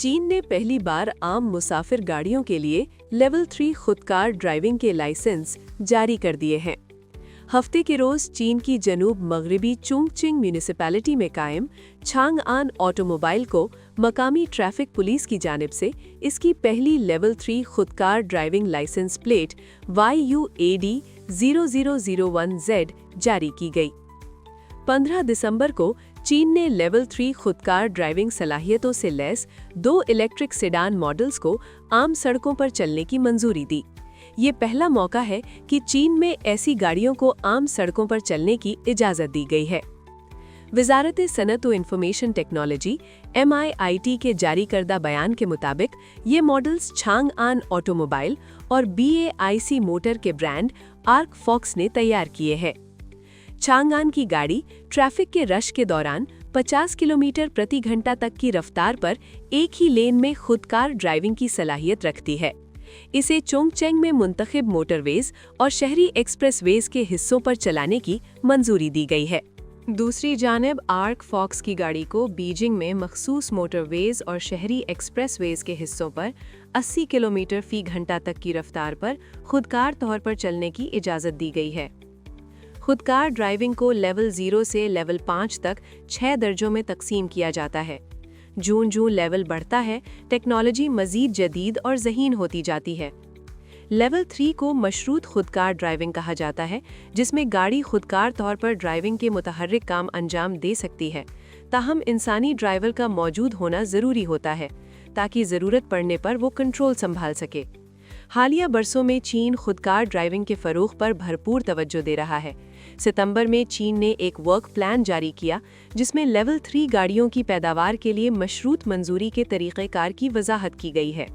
चीन ने पहली बार आम मुसाफिर गाड़ियों के लिए लेवल 3 खुदकार ड्राइविंग के लाइसेंस जारी कर दिए हैं। हफ्ते के रोज चीन की जनूब मगरबी चुंगचिंग म्यूनिसिपैलिटी में कायम छांगआन ऑटोमोबाइल को मकामी ट्रैफिक पुलिस की जानिब से इसकी पहली लेवल 3 खुदकार driving license plate YUAD 0001Z जारी की गई। 15 दिसंबर को चीन ने लेवल 3 खुदकार ड्राइविंग सलाहियतों से लैस 2 इलेक्ट्रिक सेडान मॉडल्स को आम सड़कों पर चलने की मंजूरी दी। ये पहला मौका है कि चीन में ऐसी गाड़ियों को आम सड़कों पर चलने की इजाज़त दी गई है। वज़ारत सनअत व इंफॉर्मेशन टेक्नोलॉजी MIIT के जारी करदा बयान के मुताबिक ये मॉडल्स छांगआन ऑटोमोबाइल और BAIC मोटर के ब्रांड आर्क फॉक्स ने तैयार किए हैं। छांगआन की गाड़ी ट्रैफिक के रश के दौरान 50 किलोमीटर प्रति घंटा तक की रफ्तार पर एक ही लेन में खुदकार ड्राइविंग की सलाहियत रखती है। इसे चोंगचेंग में मुंतखब मोटरवेज और शहरी एक्सप्रेसवेज के हिस्सों पर चलाने की मंजूरी दी गई है। दूसरी जानिब आर्क फॉक्स की गाड़ी को बीजिंग में मखसूस मोटरवेज और शहरी एक्सप्रेसवेज के हिस्सों पर 80 किलोमीटर फी घंटा तक की रफ्तार पर खुदकार तौर पर चलने की इजाज़त दी गई है। खुदकार ड्राइविंग को लेवल 0 से लेवल 5 तक 6 दर्जों में तकसीम किया जाता है। जून लेवल बढ़ता है, टेक्नोलॉजी मज़ीद जदीद और ज़हीन होती जाती है। लेवल 3 को मशरूत खुदकार ड्राइविंग कहा जाता है, जिसमें गाड़ी खुदकार तौर पर ड्राइविंग के मुतहर्रिक काम अंजाम दे सकती है, ताहम इंसानी ड्राइवर का मौजूद होना ज़रूरी होता है ताकि ज़रूरत पड़ने पर वो कंट्रोल संभाल सके। हालिया बरसों में चीन खुदकार ड्राइविंग के फ़रोग़ पर भरपूर तवज्जो दे रहा है। सितंबर में चीन ने एक वर्क प्लान जारी किया जिसमें लेवल 3 गाड़ियों की पैदावार के लिए मशरूत मंजूरी के तरीक़ेकार की वजाहत की गई है।